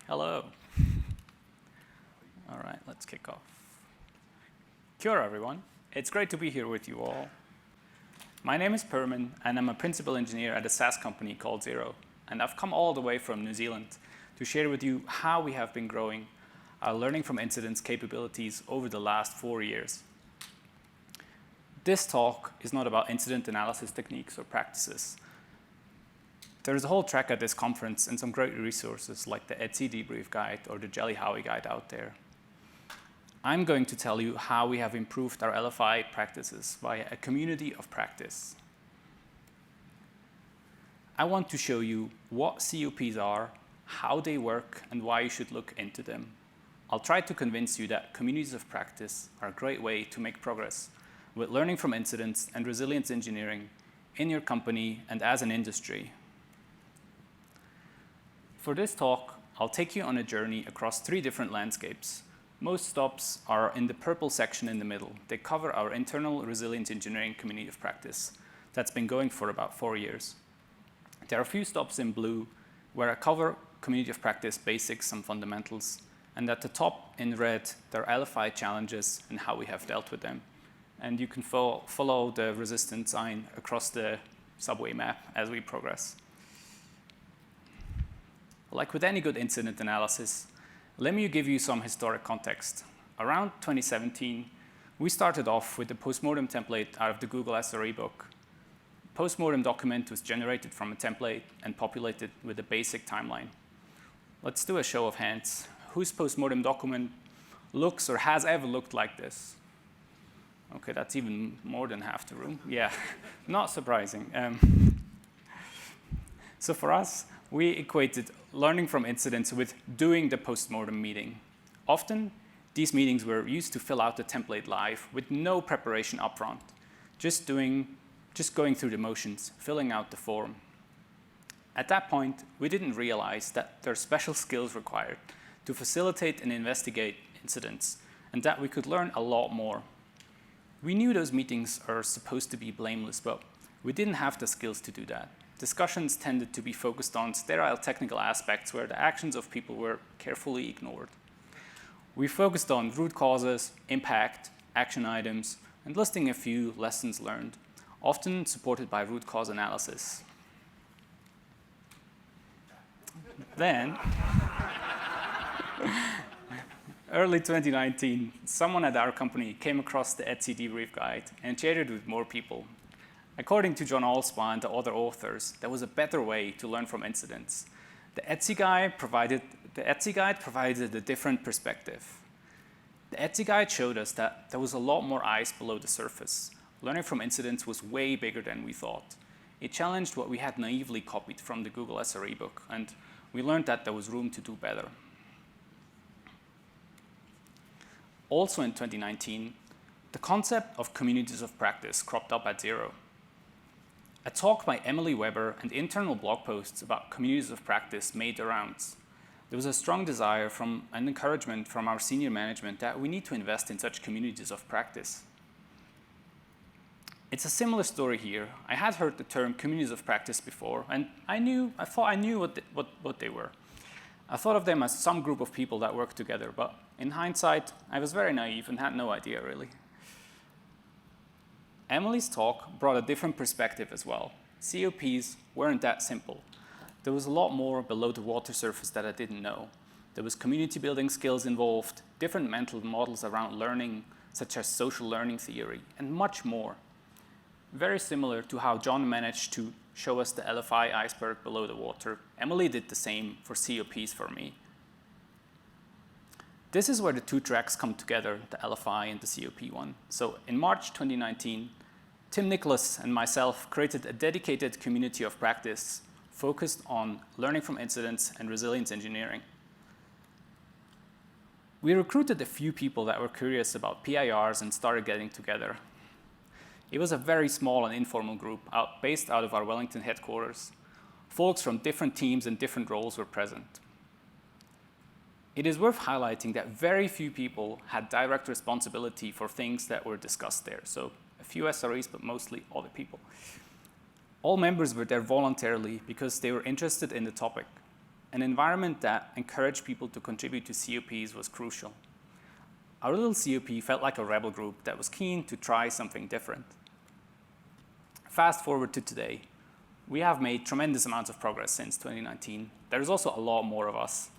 Hello. All right, let's kick off. Kia ora, everyone. It's great to be here with you all. My name is Pirmin, and I'm a principal engineer at a SaaS company called Xero. And I've come all the way from New Zealand to share with you how we have been growing our learning from incidents capabilities over the last 4 years. This talk is not about incident analysis techniques or practices. There's a whole track at this conference and some great resources like the Etsy debrief guide or the Jelly Howie guide out there. I'm going to tell you how we have improved our LFI practices via a community of practice. I want to show you what COPs are, how they work, and why you should look into them. I'll try to convince you that communities of practice are a great way to make progress with learning from incidents and resilience engineering in your company and as an industry. For this talk, I'll take you on a journey across 3 different landscapes. Most stops are in the purple section in the middle. They cover our internal resilience engineering community of practice that's been going for about 4 years. There are a few stops in blue where I cover community of practice basics and fundamentals. And at the top in red, there are LFI challenges and how we have dealt with them. And you can follow the resistance sign across the subway map as we progress. Like with any good incident analysis, let me give you some historic context. Around 2017, we started off with the postmortem template out of the Google SRE book. Postmortem document was generated from a template and populated with a basic timeline. Let's do a show of hands. Whose postmortem document looks or has ever looked like this? Okay, that's even more than half the room. Yeah, not surprising. So for us, we equated learning from incidents with doing the postmortem meeting. Often, these meetings were used to fill out the template live with no preparation upfront, just going through the motions, filling out the form. At that point, we didn't realize that there are special skills required to facilitate and investigate incidents, and that we could learn a lot more. We knew those meetings are supposed to be blameless, but we didn't have the skills to do that. Discussions tended to be focused on sterile technical aspects where the actions of people were carefully ignored. We focused on root causes, impact, action items, and listing a few lessons learned, often supported by root cause analysis. Then, early 2019, someone at our company came across the Etsy debrief guide and shared it with more people. According to John Allspa and the other authors, there was a better way to learn from incidents. The Etsy guide provided a different perspective. The Etsy guide showed us that there was a lot more ice below the surface. Learning from incidents was way bigger than we thought. It challenged what we had naively copied from the Google SRE book, and we learned that there was room to do better. Also in 2019, the concept of communities of practice cropped up at Xero. A talk by Emily Weber and internal blog posts about communities of practice made the rounds. There was a strong desire and encouragement from our senior management that we need to invest in such communities of practice. It's a similar story here. I had heard the term communities of practice before, and I thought I knew what they were. I thought of them as some group of people that work together, but in hindsight, I was very naive and had no idea really. Emily's talk brought a different perspective as well. COPs weren't that simple. There was a lot more below the water surface that I didn't know. There was community building skills involved, different mental models around learning, such as social learning theory, and much more. Very similar to how John managed to show us the LFI iceberg below the water, Emily did the same for COPs for me. This is where the 2 tracks come together, the LFI and the COP one. So in March 2019, Tim Nicholas and myself created a dedicated community of practice focused on learning from incidents and resilience engineering. We recruited a few people that were curious about PIRs and started getting together. It was a very small and informal group based out of our Wellington headquarters. Folks from different teams and different roles were present. It is worth highlighting that very few people had direct responsibility for things that were discussed there. So a few SREs, but mostly other people. All members were there voluntarily because they were interested in the topic. An environment that encouraged people to contribute to COPs was crucial. Our little COP felt like a rebel group that was keen to try something different. Fast forward to today. We have made tremendous amounts of progress since 2019. There is also a lot more of us.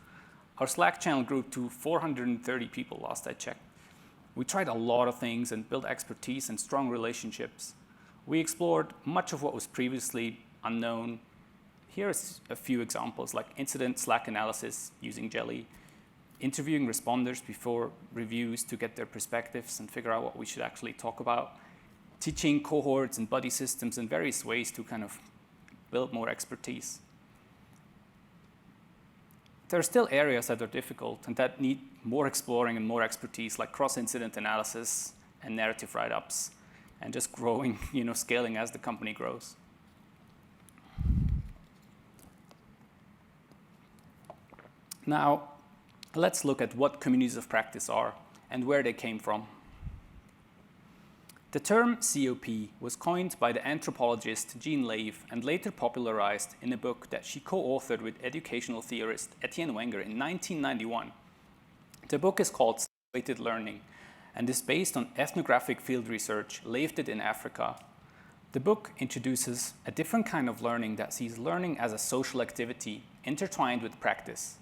Our Slack channel grew to 430 people last I checked. We tried a lot of things and built expertise and strong relationships. We explored much of what was previously unknown. Here's a few examples, like incident Slack analysis using Jelly, interviewing responders before reviews to get their perspectives and figure out what we should actually talk about, teaching cohorts and buddy systems in various ways to kind of build more expertise. There are still areas that are difficult and that need more exploring and more expertise, like cross-incident analysis and narrative write-ups, and just growing, scaling as the company grows. Now, let's look at what communities of practice are and where they came from. The term COP was coined by the anthropologist Jean Lave and later popularized in a book that she co-authored with educational theorist Etienne Wenger in 1991. The book is called Situated Learning and is based on ethnographic field research Lave did in Africa. The book introduces a different kind of learning that sees learning as a social activity intertwined with practice.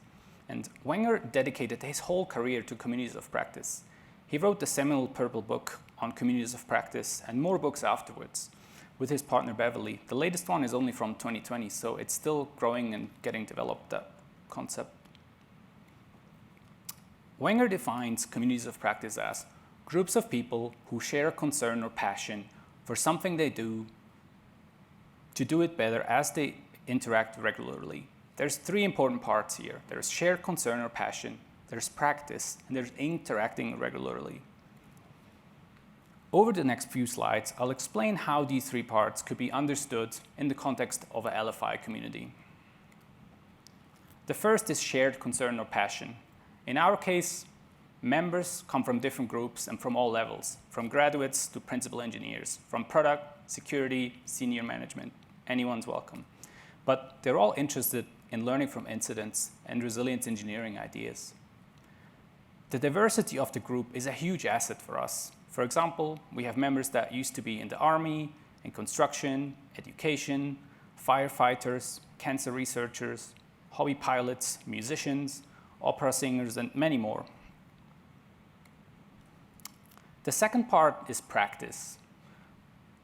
And Wenger dedicated his whole career to communities of practice. He wrote the seminal Purple Book on communities of practice and more books afterwards with his partner Beverly. The latest one is only from 2020, so it's still growing and getting developed, that concept. Wenger defines communities of practice as groups of people who share a concern or passion for something they do to do it better as they interact regularly. There's three important parts here. There's shared concern or passion, there's practice, and there's interacting regularly. Over the next few slides, I'll explain how these three parts could be understood in the context of a LFI community. The first is shared concern or passion. In our case, members come from different groups and from all levels, from graduates to principal engineers, from product, security, senior management. Anyone's welcome. But they're all interested in learning from incidents and resilient engineering ideas. The diversity of the group is a huge asset for us. For example, we have members that used to be in the army, in construction, education, firefighters, cancer researchers, hobby pilots, musicians, opera singers, and many more. The second part is practice.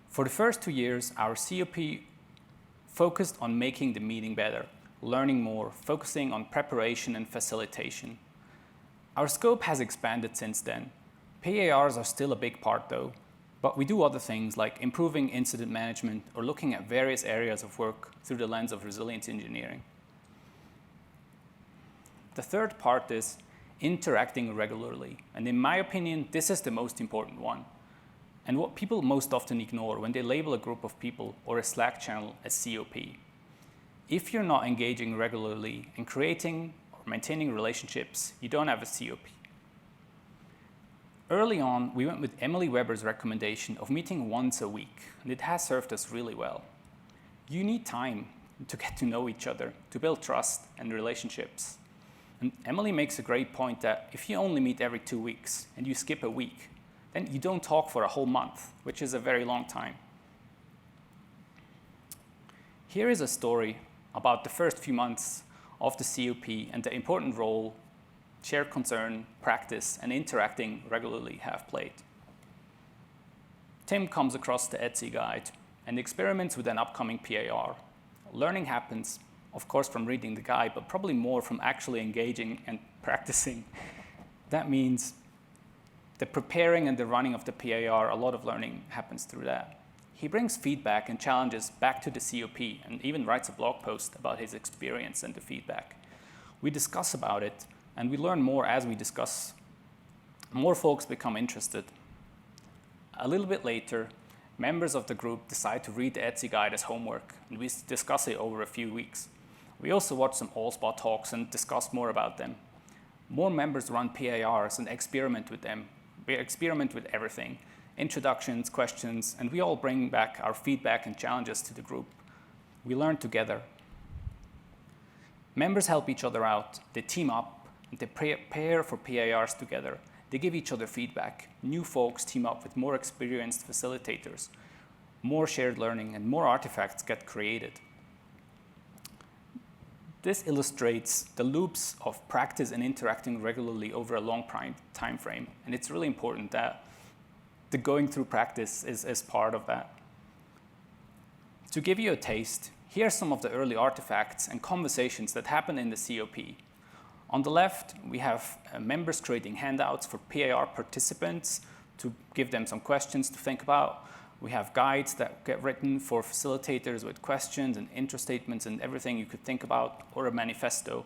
For the first 2 years, our COP focused on making the meeting better, learning more, focusing on preparation and facilitation. Our scope has expanded since then. PARs are still a big part though, but we do other things like improving incident management or looking at various areas of work through the lens of resilience engineering. The third part is interacting regularly, and in my opinion, this is the most important one, and what people most often ignore when they label a group of people or a Slack channel as COP. If you're not engaging regularly and creating or maintaining relationships, you don't have a COP. Early on, we went with Emily Weber's recommendation of meeting once a week, and it has served us really well. You need time to get to know each other, to build trust and relationships. And Emily makes a great point that if you only meet every 2 weeks and you skip a week, then you don't talk for a whole month, which is a very long time. Here is a story about the first few months of the COP and the important role shared concern, practice, and interacting regularly have played. Tim comes across the Etsy guide and experiments with an upcoming PAR. Learning happens, of course, from reading the guide, but probably more from actually engaging and practicing. That means the preparing and the running of the PAR, a lot of learning happens through that. He brings feedback and challenges back to the COP and even writes a blog post about his experience and the feedback. We discuss about it, and we learn more as we discuss. More folks become interested. A little bit later, members of the group decide to read the Etsy guide as homework, and we discuss it over a few weeks. We also watch some Allspot talks and discuss more about them. More members run PARs and experiment with them. We experiment with everything, introductions, questions, and we all bring back our feedback and challenges to the group. We learn together. Members help each other out. They team up, and they prepare for PIRs together. They give each other feedback. New folks team up with more experienced facilitators. More shared learning and more artifacts get created. This illustrates the loops of practice and interacting regularly over a long time frame. And it's really important that the going through practice is part of that. To give you a taste, here are some of the early artifacts and conversations that happen in the COP. On the left, we have members creating handouts for PIR participants to give them some questions to think about. We have guides that get written for facilitators with questions and intro statements and everything you could think about, or a manifesto.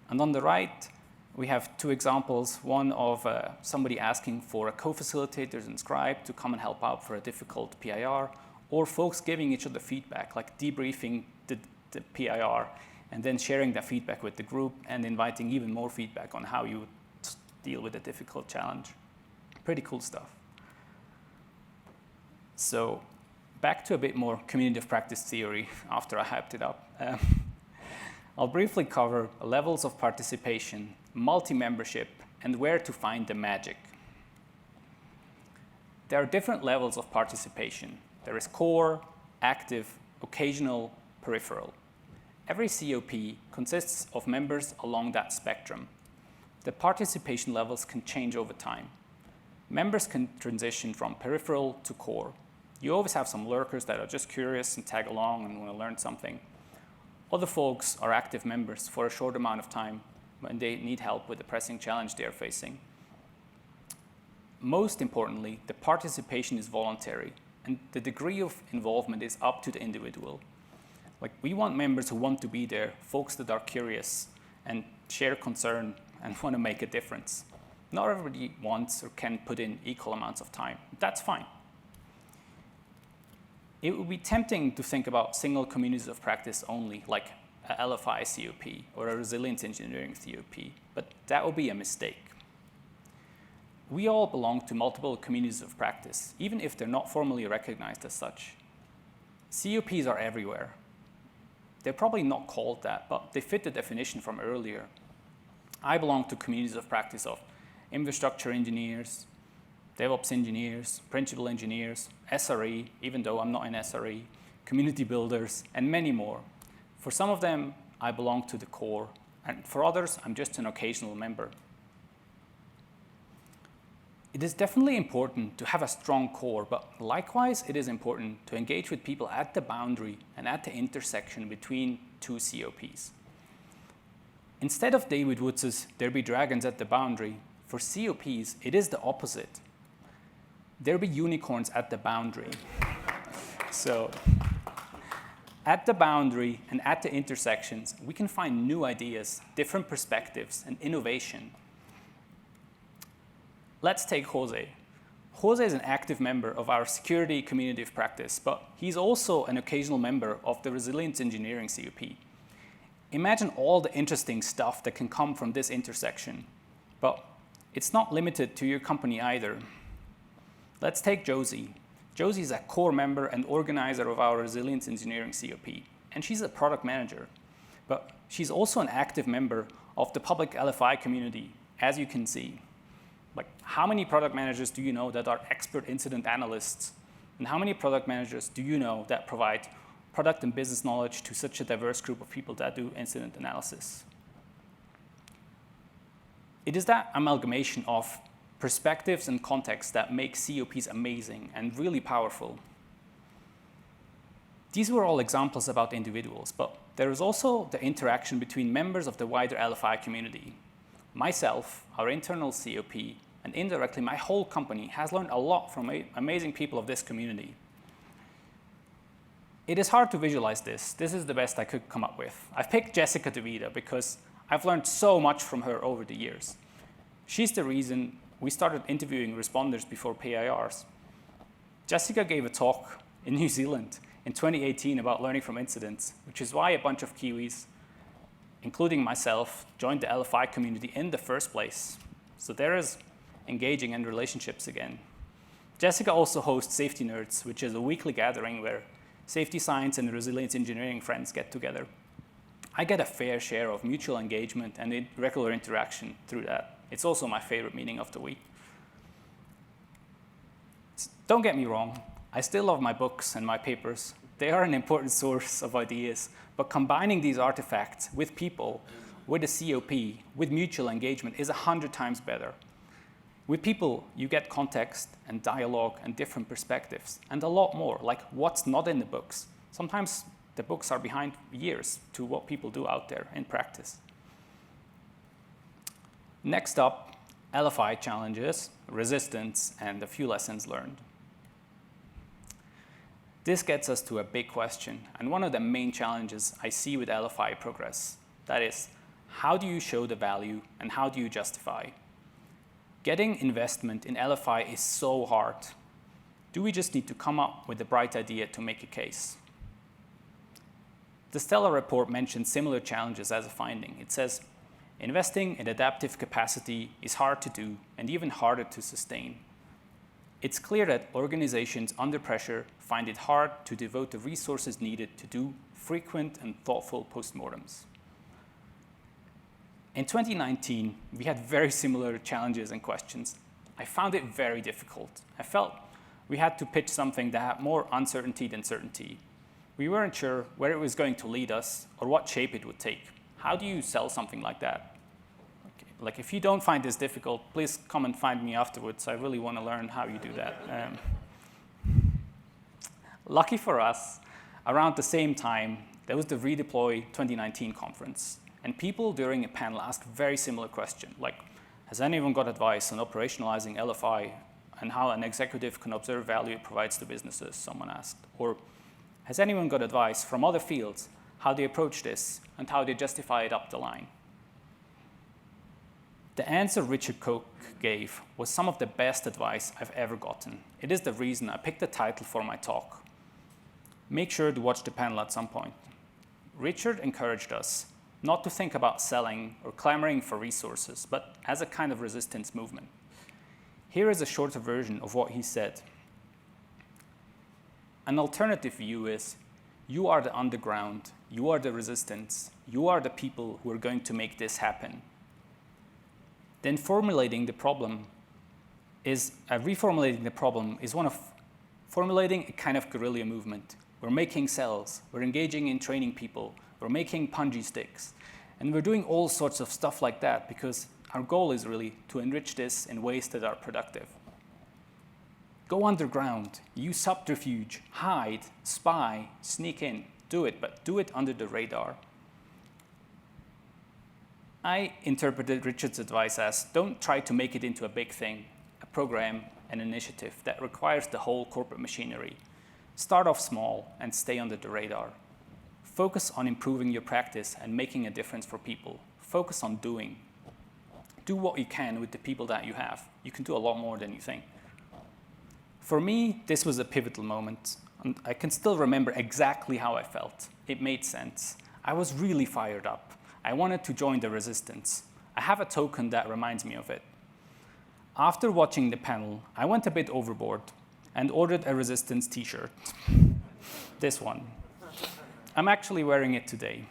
And on the right, we have two examples, one of somebody asking for a co-facilitator and scribe to come and help out for a difficult PIR, or folks giving each other feedback, like debriefing the PIR, and then sharing that feedback with the group and inviting even more feedback on how you would deal with a difficult challenge. Pretty cool stuff. So back to a bit more community of practice theory after I hyped it up. I'll briefly cover levels of participation, multi-membership, and where to find the magic. There are different levels of participation. There is core, active, occasional, peripheral. Every COP consists of members along that spectrum. The participation levels can change over time. Members can transition from peripheral to core. You always have some lurkers that are just curious and tag along and want to learn something. Other folks are active members for a short amount of time when they need help with the pressing challenge they are facing. Most importantly, the participation is voluntary, and the degree of involvement is up to the individual. Like, we want members who want to be there, folks that are curious and share concern and want to make a difference. Not everybody wants or can put in equal amounts of time. That's fine. It would be tempting to think about single communities of practice only, like a LFI COP or a resilience engineering COP, but that would be a mistake. We all belong to multiple communities of practice, even if they're not formally recognized as such. COPs are everywhere. They're probably not called that, but they fit the definition from earlier. I belong to communities of practice of infrastructure engineers, DevOps engineers, principal engineers, SRE, even though I'm not in SRE, community builders, and many more. For some of them, I belong to the core, and for others, I'm just an occasional member. It is definitely important to have a strong core, but likewise, it is important to engage with people at the boundary and at the intersection between two COPs. Instead of David Woods's "There be dragons at the boundary," for COPs, it is the opposite. There be unicorns at the boundary. So, at the boundary and at the intersections, we can find new ideas, different perspectives, and innovation. Let's take Jose. Jose is an active member of our security community of practice, but he's also an occasional member of the resilience engineering COP. Imagine all the interesting stuff that can come from this intersection, but it's not limited to your company either. Let's take Josie. Josie is a core member and organizer of our resilience engineering COP, and she's a product manager, but she's also an active member of the public LFI community, as you can see. Like, how many product managers do you know that are expert incident analysts? And how many product managers do you know that provide product and business knowledge to such a diverse group of people that do incident analysis? It is that amalgamation of perspectives and contexts that make COPs amazing and really powerful. These were all examples about individuals, but there is also the interaction between members of the wider LFI community. Myself, our internal COP, and indirectly my whole company has learned a lot from amazing people of this community. It is hard to visualize this. This is the best I could come up with. I've picked Jessica DeVita because I've learned so much from her over the years. She's the reason we started interviewing responders before PIRs. Jessica gave a talk in New Zealand in 2018 about learning from incidents, which is why a bunch of Kiwis, including myself, joined the LFI community in the first place. So there is engaging in relationships again. Jessica also hosts Safety Nerds, which is a weekly gathering where safety science and resilience engineering friends get together. I get a fair share of mutual engagement and regular interaction through that. It's also my favorite meeting of the week. Don't get me wrong, I still love my books and my papers. They are an important source of ideas, but combining these artifacts with people, with a COP, with mutual engagement is 100 times better. With people, you get context and dialogue and different perspectives, and a lot more, like what's not in the books. Sometimes the books are behind years to what people do out there in practice. Next up, LFI challenges, resistance, and a few lessons learned. This gets us to a big question, and one of the main challenges I see with LFI progress. That is, how do you show the value and how do you justify? Getting investment in LFI is so hard. Do we just need to come up with a bright idea to make a case? The Stellar report mentions similar challenges as a finding. It says, investing in adaptive capacity is hard to do and even harder to sustain. It's clear that organizations under pressure find it hard to devote the resources needed to do frequent and thoughtful postmortems. In 2019, we had very similar challenges and questions. I found it very difficult. I felt we had to pitch something that had more uncertainty than certainty. We weren't sure where it was going to lead us or what shape it would take. How do you sell something like that? Okay. Like, if you don't find this difficult, please come and find me afterwards. I really want to learn how you do that. Lucky for us, around the same time, there was the Redeploy 2019 conference. And people during a panel asked very similar questions, like, has anyone got advice on operationalizing LFI and how an executive can observe value it provides to businesses, someone asked. Or, has anyone got advice from other fields, how they approach this and how they justify it up the line? The answer Richard Koch gave was some of the best advice I've ever gotten. It is the reason I picked the title for my talk. Make sure to watch the panel at some point. Richard encouraged us not to think about selling or clamoring for resources, but as a kind of resistance movement. Here is a shorter version of what he said. An alternative view is, you are the underground, you are the resistance, you are the people who are going to make this happen. Then reformulating the problem is one of formulating a kind of guerrilla movement. We're making cells, we're engaging in training people, we're making punji sticks, and we're doing all sorts of stuff like that because our goal is really to enrich this in ways that are productive. Go underground, use subterfuge, hide, spy, sneak in, do it, but do it under the radar. I interpreted Richard's advice as, don't try to make it into a big thing, a program, an initiative that requires the whole corporate machinery. Start off small and stay under the radar. Focus on improving your practice and making a difference for people. Focus on doing. Do what you can with the people that you have. You can do a lot more than you think. For me, this was a pivotal moment, and I can still remember exactly how I felt. It made sense. I was really fired up. I wanted to join the resistance. I have a token that reminds me of it. After watching the panel, I went a bit overboard and ordered a resistance t-shirt. This one. I'm actually wearing it today.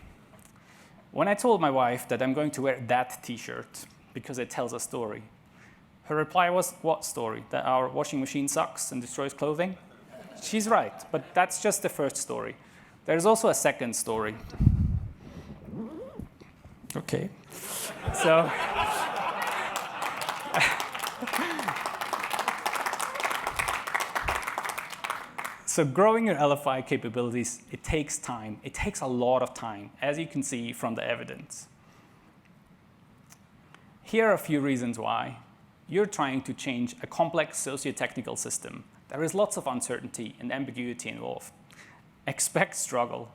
When I told my wife that I'm going to wear that t-shirt because it tells a story, her reply was, what story? That our washing machine sucks and destroys clothing? She's right, but that's just the first story. There's also a second story. Okay. So, so growing your LFI capabilities, it takes time. It takes a lot of time, as you can see from the evidence. Here are a few reasons why. You're trying to change a complex socio-technical system. There is lots of uncertainty and ambiguity involved. Expect struggle.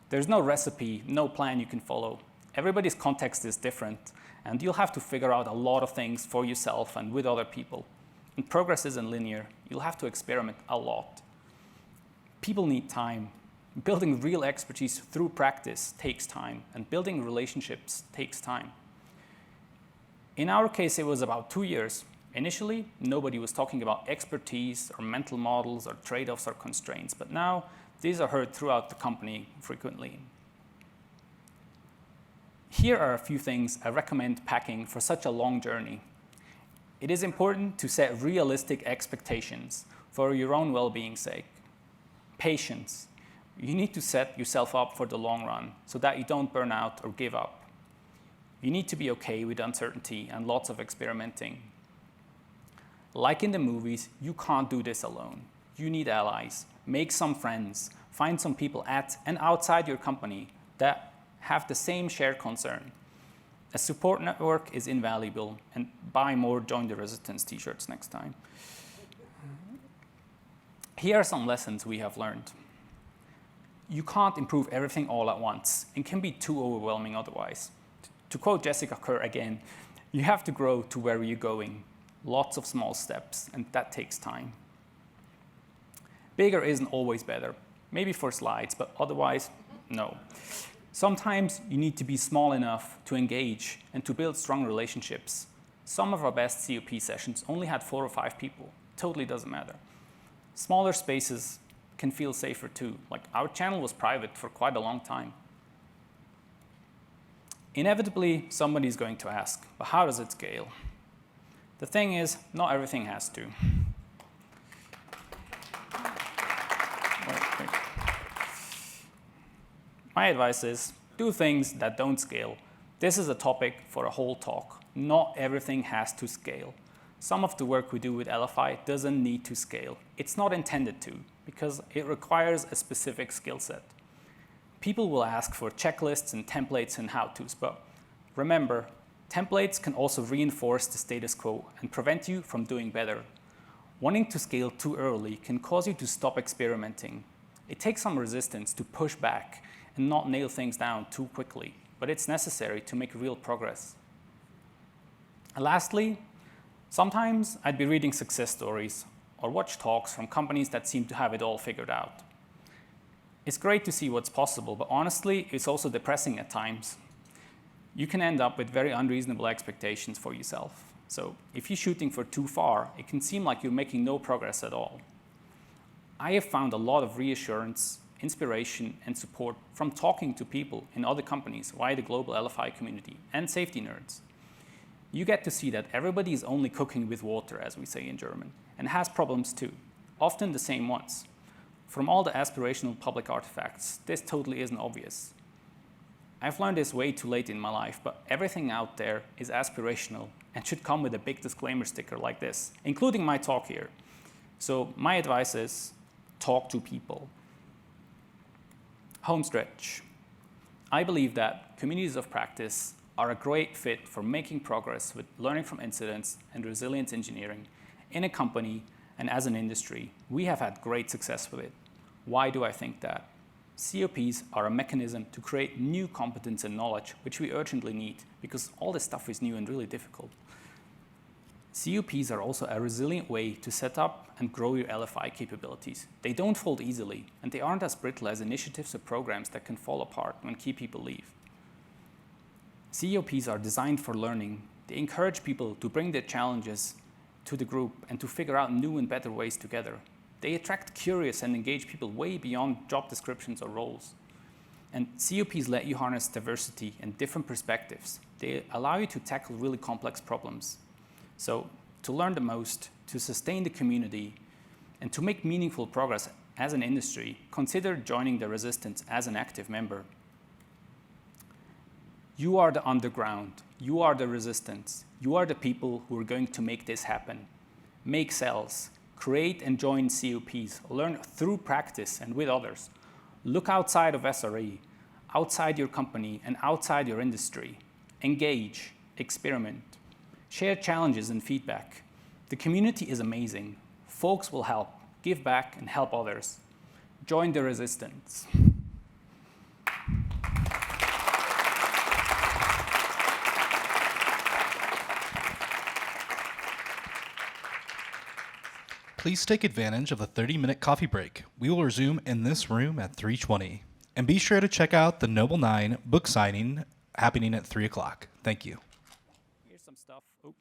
There's no recipe, no plan you can follow. Everybody's context is different, and you'll have to figure out a lot of things for yourself and with other people. And progress isn't linear. You'll have to experiment a lot. People need time. Building real expertise through practice takes time, and building relationships takes time. In our case, it was about 2 years. Initially, nobody was talking about expertise or mental models or trade-offs or constraints, but now These are heard throughout the company frequently. Here are a few things I recommend packing for such a long journey. It is important to set realistic expectations for your own well-being's sake. Patience. You need to set yourself up for the long run so that you don't burn out or give up. You need to be okay with uncertainty and lots of experimenting. Like in the movies, you can't do this alone. You need allies. Make some friends. Find some people at and outside your company that have the same shared concern. A support network is invaluable, and buy more Join the Resistance t-shirts next time. Here are some lessons we have learned. You can't improve everything all at once. It can be too overwhelming otherwise. To quote Jessica Kerr again, you have to grow to where you're going. Lots of small steps, and that takes time. Bigger isn't always better. Maybe for slides, but otherwise, no. Sometimes you need to be small enough to engage and to build strong relationships. Some of our best COP sessions only had 4 or 5 people. Totally doesn't matter. Smaller spaces can feel safer too. Like our channel was private for quite a long time. Inevitably, somebody's going to ask, but how does it scale? The thing is, not everything has to. My advice is, do things that don't scale. This is a topic for a whole talk. Not everything has to scale. Some of the work we do with LFI doesn't need to scale. It's not intended to, because it requires a specific skill set. People will ask for checklists and templates and how-tos, but remember, templates can also reinforce the status quo and prevent you from doing better. Wanting to scale too early can cause you to stop experimenting. It takes some resistance to push back and not nail things down too quickly, but it's necessary to make real progress. And lastly, sometimes I'd be reading success stories or watch talks from companies that seem to have it all figured out. It's great to see what's possible, but honestly, it's also depressing at times. You can end up with very unreasonable expectations for yourself. So if you're shooting for too far, it can seem like you're making no progress at all. I have found a lot of reassurance, inspiration, and support from talking to people in other companies via the global LFI community and safety nerds. You get to see that everybody is only cooking with water, as we say in German, and has problems too, often the same ones. From all the aspirational public artifacts, this totally isn't obvious. I've learned this way too late in my life, but everything out there is aspirational and should come with a big disclaimer sticker like this, including my talk here. So my advice is, talk to people. Home stretch. I believe that communities of practice are a great fit for making progress with learning from incidents and resilience engineering in a company and as an industry. We have had great success with it. Why do I think that? COPs are a mechanism to create new competence and knowledge, which we urgently need, because all this stuff is new and really difficult. COPs are also a resilient way to set up and grow your LFI capabilities. They don't fold easily, and they aren't as brittle as initiatives or programs that can fall apart when key people leave. COPs are designed for learning. They encourage people to bring their challenges to the group and to figure out new and better ways together. They attract curious and engaged people way beyond job descriptions or roles. And COPs let you harness diversity and different perspectives. They allow you to tackle really complex problems. So to learn the most, to sustain the community, and to make meaningful progress as an industry, consider joining the resistance as an active member. You are the underground. You are the resistance. You are the people who are going to make this happen. Make cells. Create and join COPs. Learn through practice and with others. Look outside of SRE, outside your company, and outside your industry. Engage. Experiment. Share challenges and feedback. The community is amazing. Folks will help, give back, and help others. Join the resistance. Please take advantage of the 30-minute coffee break. We will resume in this room at 3:20. And be sure to check out the Noble 9 book signing happening at 3 o'clock. Thank you. Here's some stuff. Oh.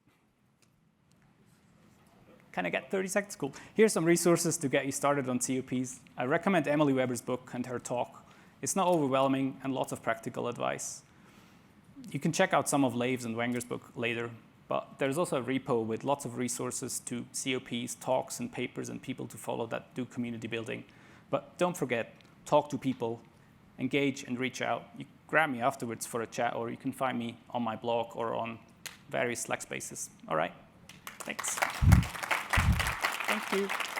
Can I get 30 seconds? Cool. Here's some resources to get you started on COPs. I recommend Emily Weber's book and her talk. It's not overwhelming and lots of practical advice. You can check out some of Leif's and Wenger's book later, but there's also a repo with lots of resources to COPs, talks, and papers, and people to follow that do community building. But don't forget, talk to people, engage, and reach out. You grab me afterwards for a chat, or you can find me on my blog or on various Slack spaces. All right, thanks. Thank you.